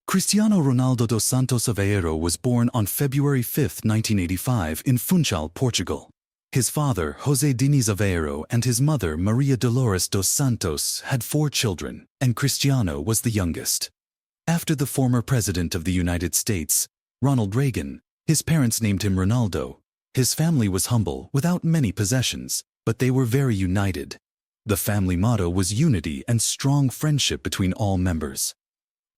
Cristiano Ronaldo dos Santos Aveiro was born on February 5, 1985 in Funchal, Portugal. His father, José Diniz Aveiro, and his mother, Maria Dolores dos Santos, had 4 children, and Cristiano was the youngest. After the former president of the United States, Ronald Reagan, his parents named him Ronaldo. His family was humble, without many possessions, but they were very united. The family motto was unity and strong friendship between all members.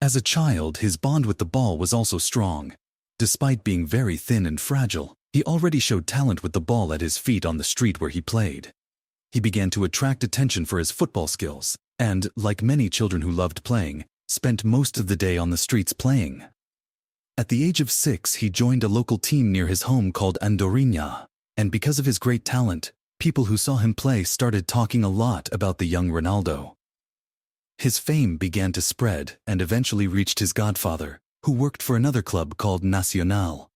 As a child, his bond with the ball was also strong. Despite being very thin and fragile, he already showed talent with the ball at his feet on the street where he played. He began to attract attention for his football skills, and, like many children who loved playing, spent most of the day on the streets playing. At the age of 6, he joined a local team near his home called Andorinha, and because of his great talent, people who saw him play started talking a lot about the young Ronaldo. His fame began to spread and eventually reached his godfather, who worked for another club called Nacional.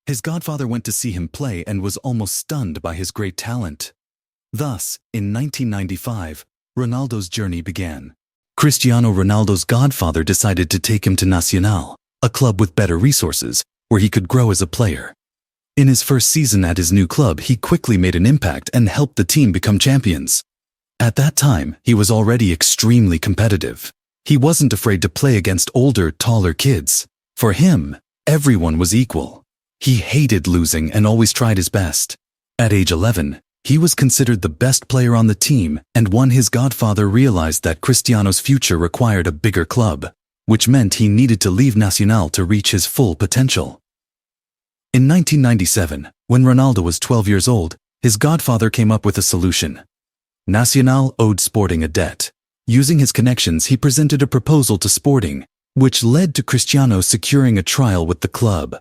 His godfather went to see him play and was almost stunned by his great talent. Thus, in 1995, Ronaldo's journey began. Cristiano Ronaldo's godfather decided to take him to Nacional, a club with better resources, where he could grow as a player. In his first season at his new club, he quickly made an impact and helped the team become champions. At that time, he was already extremely competitive. He wasn't afraid to play against older, taller kids. For him, everyone was equal. He hated losing and always tried his best. At age 11, he was considered the best player on the team, and when his godfather realized that Cristiano's future required a bigger club, which meant he needed to leave Nacional to reach his full potential. In 1997, when Ronaldo was 12 years old, his godfather came up with a solution. Nacional owed Sporting a debt. Using his connections, he presented a proposal to Sporting, which led to Cristiano securing a trial with the club.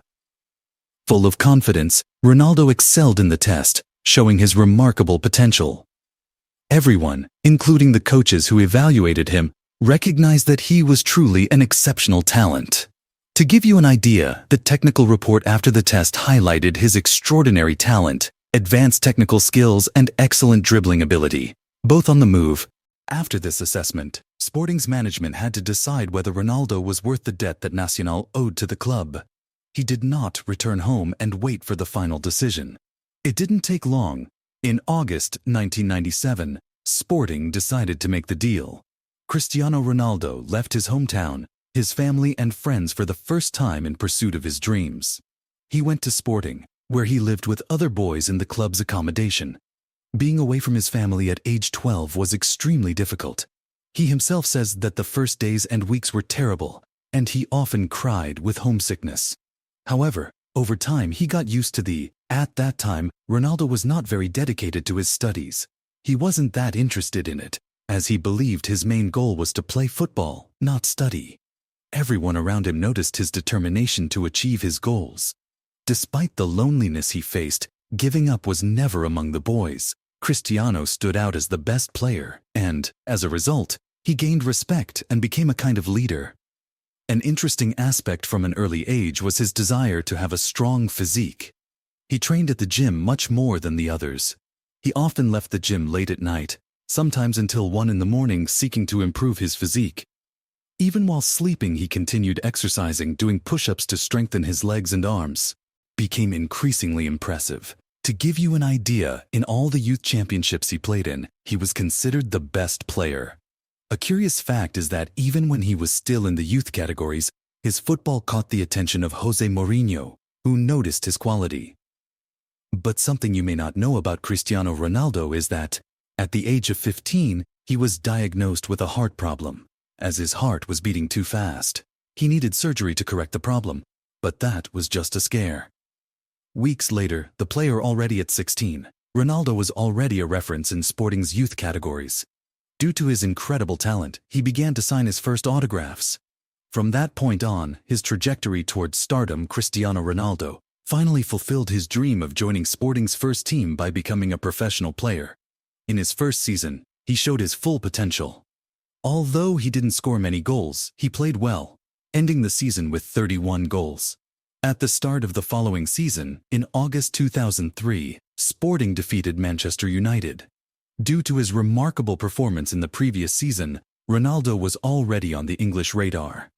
Full of confidence, Ronaldo excelled in the test, showing his remarkable potential. Everyone, including the coaches who evaluated him, recognized that he was truly an exceptional talent. To give you an idea, the technical report after the test highlighted his extraordinary talent, advanced technical skills, and excellent dribbling ability, both on the move. After this assessment, Sporting's management had to decide whether Ronaldo was worth the debt that Nacional owed to the club. He did not return home and wait for the final decision. It didn't take long. In August 1997, Sporting decided to make the deal. Cristiano Ronaldo left his hometown, his family and friends for the first time in pursuit of his dreams. He went to Sporting, where he lived with other boys in the club's accommodation. Being away from his family at age 12 was extremely difficult. He himself says that the first days and weeks were terrible, and he often cried with homesickness. However, over time he got used to at that time, Ronaldo was not very dedicated to his studies. He wasn't that interested in it, as he believed his main goal was to play football, not study. Everyone around him noticed his determination to achieve his goals. Despite the loneliness he faced, giving up was never among the boys. Cristiano stood out as the best player, and, as a result, he gained respect and became a kind of leader. An interesting aspect from an early age was his desire to have a strong physique. He trained at the gym much more than the others. He often left the gym late at night, sometimes until 1 in the morning, seeking to improve his physique. Even while sleeping, he continued exercising, doing push-ups to strengthen his legs and arms. Became increasingly impressive. To give you an idea, in all the youth championships he played in, he was considered the best player. A curious fact is that even when he was still in the youth categories, his football caught the attention of José Mourinho, who noticed his quality. But something you may not know about Cristiano Ronaldo is that, at the age of 15, he was diagnosed with a heart problem, as his heart was beating too fast. He needed surgery to correct the problem, but that was just a scare. Weeks later, the player already at 16, Ronaldo was already a reference in Sporting's youth categories. Due to his incredible talent, he began to sign his first autographs. From that point on, his trajectory towards stardom, Cristiano Ronaldo finally fulfilled his dream of joining Sporting's first team by becoming a professional player. In his first season, he showed his full potential. Although he didn't score many goals, he played well, ending the season with 31 goals. At the start of the following season, in August 2003, Sporting defeated Manchester United. Due to his remarkable performance in the previous season, Ronaldo was already on the English radar.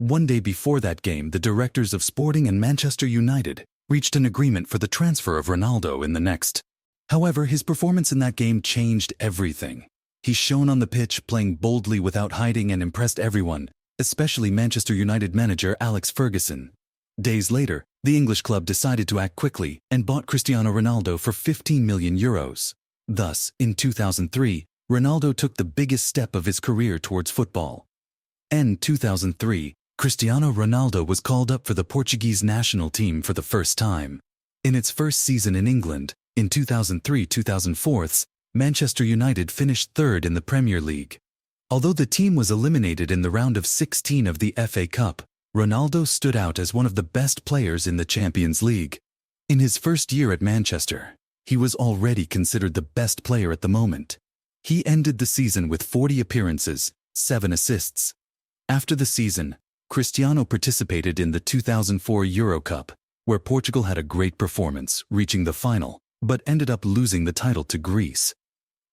One day before that game, the directors of Sporting and Manchester United reached an agreement for the transfer of Ronaldo in the next. However, his performance in that game changed everything. He shone on the pitch, playing boldly without hiding, and impressed everyone, especially Manchester United manager Alex Ferguson. Days later, the English club decided to act quickly and bought Cristiano Ronaldo for €15 million. Thus, in 2003, Ronaldo took the biggest step of his career towards football. In 2003, Cristiano Ronaldo was called up for the Portuguese national team for the first time. In its first season in England, in 2003-2004, Manchester United finished third in the Premier League. Although the team was eliminated in the round of 16 of the FA Cup, Ronaldo stood out as one of the best players in the Champions League. In his first year at Manchester, he was already considered the best player at the moment. He ended the season with 40 appearances, 7 assists. After the season, Cristiano participated in the 2004 Euro Cup, where Portugal had a great performance, reaching the final, but ended up losing the title to Greece.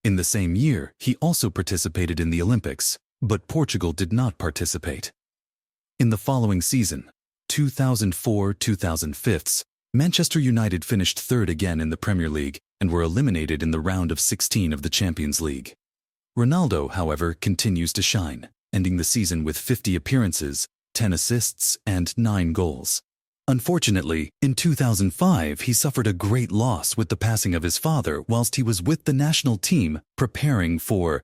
In the same year, he also participated in the Olympics, but Portugal did not participate. In the following season, 2004-2005, Manchester United finished third again in the Premier League and were eliminated in the round of 16 of the Champions League. Ronaldo, however, continues to shine, ending the season with 50 appearances, 10 assists, and 9 goals. Unfortunately, in 2005 he suffered a great loss with the passing of his father whilst he was with the national team preparing for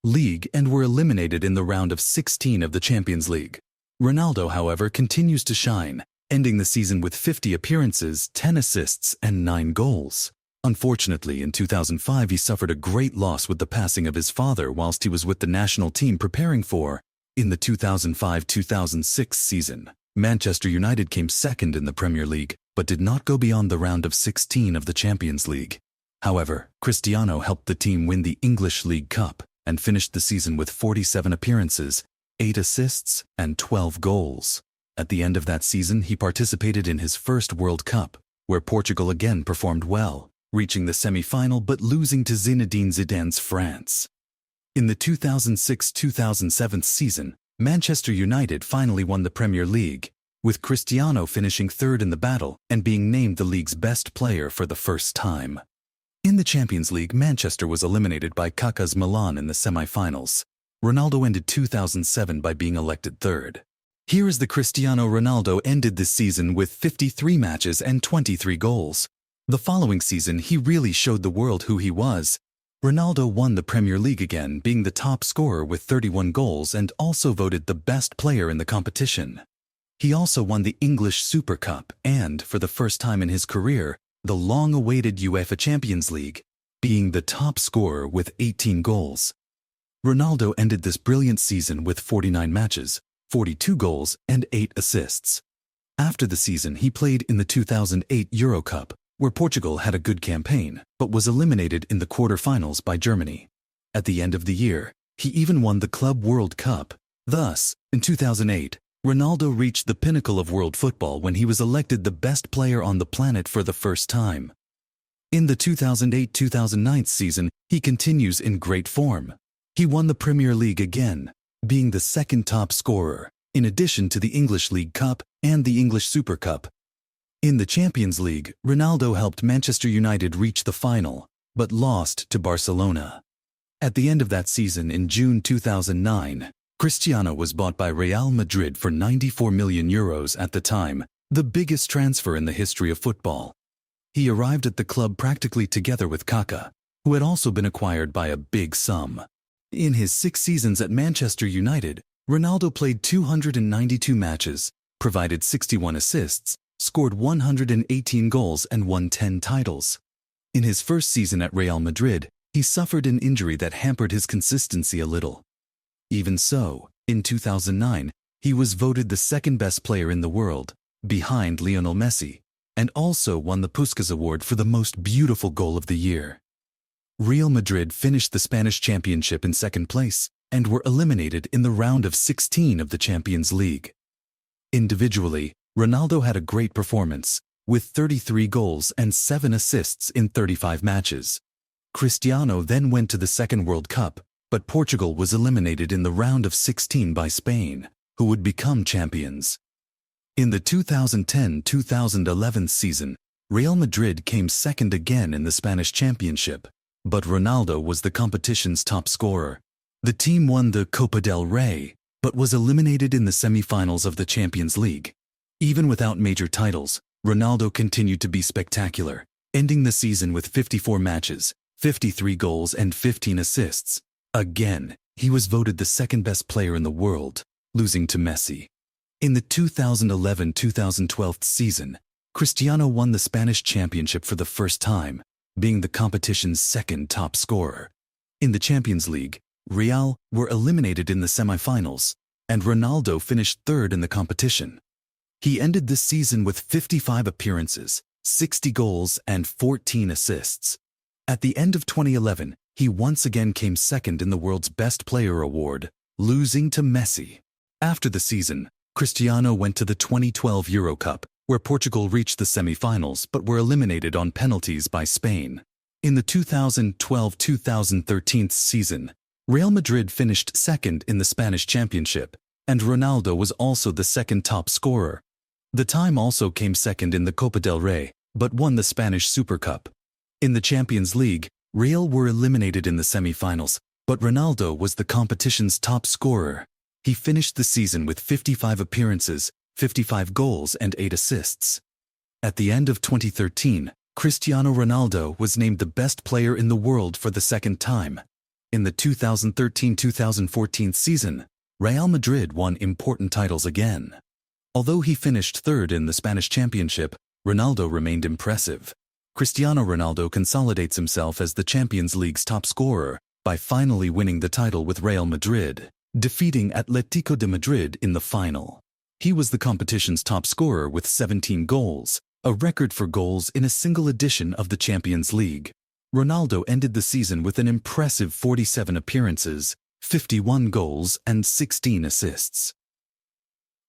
League and were eliminated in the round of 16 of the Champions League. Ronaldo, however, continues to shine, ending the season with 50 appearances, 10 assists, and 9 goals. Unfortunately, in 2005 he suffered a great loss with the passing of his father whilst he was with the national team preparing for in the 2005-2006 season. Manchester United came second in the Premier League, but did not go beyond the round of 16 of the Champions League. However, Cristiano helped the team win the English League Cup and finished the season with 47 appearances, 8 assists, and 12 goals. At the end of that season, he participated in his first World Cup, where Portugal again performed well, reaching the semi-final but losing to Zinedine Zidane's France. In the 2006-2007 season, Manchester United finally won the Premier League, with Cristiano finishing third in the battle and being named the league's best player for the first time. In the Champions League, Manchester was eliminated by Kaká's Milan in the semi-finals. Ronaldo ended 2007 by being elected third. Here is the Cristiano Ronaldo ended this season with 53 matches and 23 goals. The following season, he really showed the world who he was. Ronaldo won the Premier League again, being the top scorer with 31 goals and also voted the best player in the competition. He also won the English Super Cup and, for the first time in his career, the long-awaited UEFA Champions League, being the top scorer with 18 goals. Ronaldo ended this brilliant season with 49 matches, 42 goals, and 8 assists. After the season, he played in the 2008 Euro Cup, where Portugal had a good campaign, but was eliminated in the quarter-finals by Germany. At the end of the year, he even won the Club World Cup. Thus, in 2008, Ronaldo reached the pinnacle of world football when he was elected the best player on the planet for the first time. In the 2008-2009 season, he continues in great form. He won the Premier League again, being the second top scorer, in addition to the English League Cup and the English Super Cup. In the Champions League, Ronaldo helped Manchester United reach the final, but lost to Barcelona. At the end of that season in June 2009, Cristiano was bought by Real Madrid for €94 million at the time, the biggest transfer in the history of football. He arrived at the club practically together with Kaká, who had also been acquired by a big sum. In his 6 seasons at Manchester United, Ronaldo played 292 matches, provided 61 assists, scored 118 goals and won 10 titles. In his first season at Real Madrid, he suffered an injury that hampered his consistency a little. Even so, in 2009, he was voted the second-best player in the world, behind Lionel Messi, and also won the Puskas Award for the most beautiful goal of the year. Real Madrid finished the Spanish championship in second place and were eliminated in the round of 16 of the Champions League. Individually, Ronaldo had a great performance, with 33 goals and 7 assists in 35 matches. Cristiano then went to the second World Cup, but Portugal was eliminated in the round of 16 by Spain. who would become champions. In the 2010-2011 season, Real Madrid came second again in the Spanish Championship, but Ronaldo was the competition's top scorer. The team won the Copa del Rey, but was eliminated in the semi-finals of the Champions League. Even without major titles, Ronaldo continued to be spectacular, ending the season with 54 matches, 53 goals and 15 assists. Again, he was voted the second-best player in the world, losing to Messi. In the 2011-2012 season, Cristiano won the Spanish Championship for the first time, being the competition's second top scorer. In the Champions League, Real were eliminated in the semi-finals, and Ronaldo finished third in the competition. He ended the season with 55 appearances, 60 goals and 14 assists. At the end of 2011, he once again came second in the world's Best Player award, losing to Messi. After the season, Cristiano went to the 2012 Euro Cup, where Portugal reached the semi-finals but were eliminated on penalties by Spain. In the 2012-2013 season, Real Madrid finished second in the Spanish Championship, and Ronaldo was also the second top scorer. The team also came second in the Copa del Rey, but won the Spanish Super Cup. In the Champions League, Real were eliminated in the semi-finals, but Ronaldo was the competition's top scorer. He finished the season with 55 appearances, 55 goals and 8 assists. At the end of 2013, Cristiano Ronaldo was named the best player in the world for the second time. In the 2013-2014 season, Real Madrid won important titles again. Although he finished third in the Spanish Championship, Ronaldo remained impressive. Cristiano Ronaldo consolidates himself as the Champions League's top scorer by finally winning the title with Real Madrid, defeating Atletico de Madrid in the final. He was the competition's top scorer with 17 goals, a record for goals in a single edition of the Champions League. Ronaldo ended the season with an impressive 47 appearances, 51 goals and 16 assists.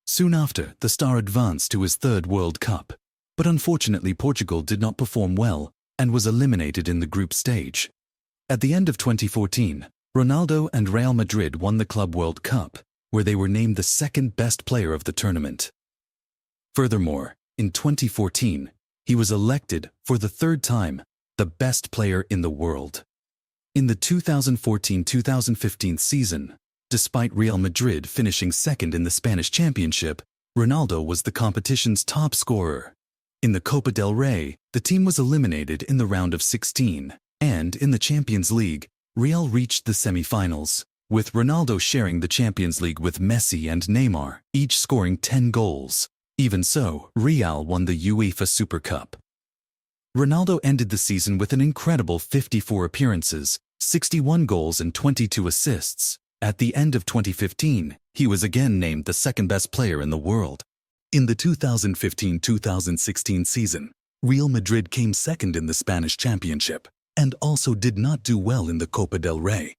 Soon after, the star advanced to his third World Cup, but unfortunately Portugal did not perform well and was eliminated in the group stage. At the end of 2014, Ronaldo and Real Madrid won the Club World Cup, where they were named the second-best player of the tournament. Furthermore, in 2014, he was elected, for the third time, the best player in the world. In the 2014-2015 season, despite Real Madrid finishing second in the Spanish Championship, Ronaldo was the competition's top scorer. In the Copa del Rey, the team was eliminated in the round of 16, and in the Champions League, Real reached the semi-finals, with Ronaldo sharing the Champions League with Messi and Neymar, each scoring 10 goals. Even so, Real won the UEFA Super Cup. Ronaldo ended the season with an incredible 54 appearances, 61 goals and 22 assists. At the end of 2015, he was again named the second-best player in the world. In the 2015-2016 season, Real Madrid came second in the Spanish Championship, and also did not do well in the Copa del Rey.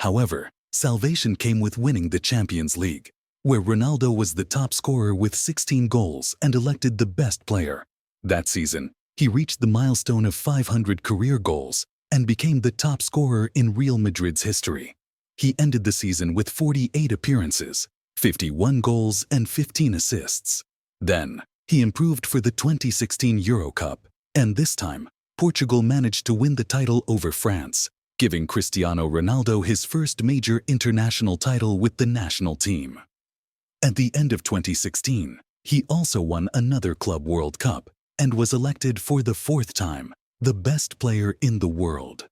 However, salvation came with winning the Champions League, where Ronaldo was the top scorer with 16 goals and elected the best player. That season, he reached the milestone of 500 career goals and became the top scorer in Real Madrid's history. He ended the season with 48 appearances, 51 goals and 15 assists. Then, he improved for the 2016 Euro Cup, and this time, Portugal managed to win the title over France, giving Cristiano Ronaldo his first major international title with the national team. At the end of 2016, he also won another Club World Cup and was elected for the fourth time the best player in the world.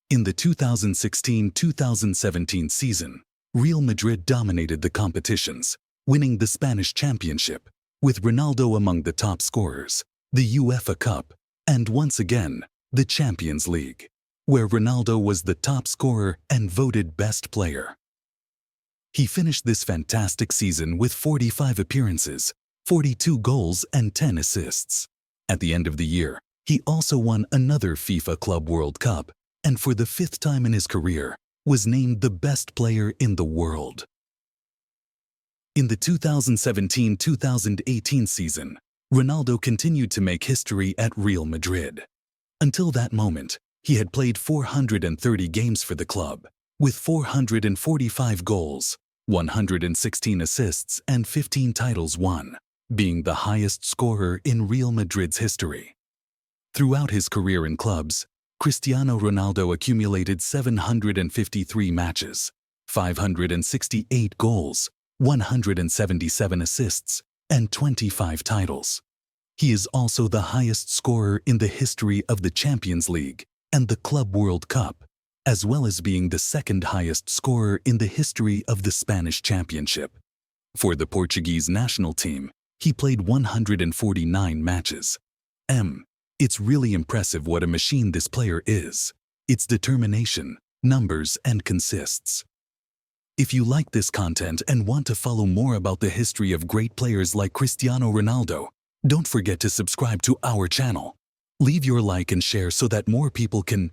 In the 2016-2017 season, Real Madrid dominated the competitions, winning the Spanish Championship, with Ronaldo among the top scorers, the UEFA Cup, and once again, the Champions League, where Ronaldo was the top scorer and voted best player. He finished this fantastic season with 45 appearances, 42 goals and 10 assists. At the end of the year, he also won another FIFA Club World Cup, and for the fifth time in his career, was named the best player in the world. In the 2017-2018 season, Ronaldo continued to make history at Real Madrid. Until that moment, he had played 430 games for the club, with 445 goals, 116 assists and 15 titles won, being the highest scorer in Real Madrid's history. Throughout his career in clubs, Cristiano Ronaldo accumulated 753 matches, 568 goals, 177 assists, and 25 titles. He is also the highest scorer in the history of the Champions League and the Club World Cup, as well as being the second highest scorer in the history of the Spanish Championship. For the Portuguese national team, he played 149 matches. It's really impressive what a machine this player is. It's determination, numbers, and consists. If you like this content and want to follow more about the history of great players like Cristiano Ronaldo, don't forget to subscribe to our channel. Leave your like and share so that more people can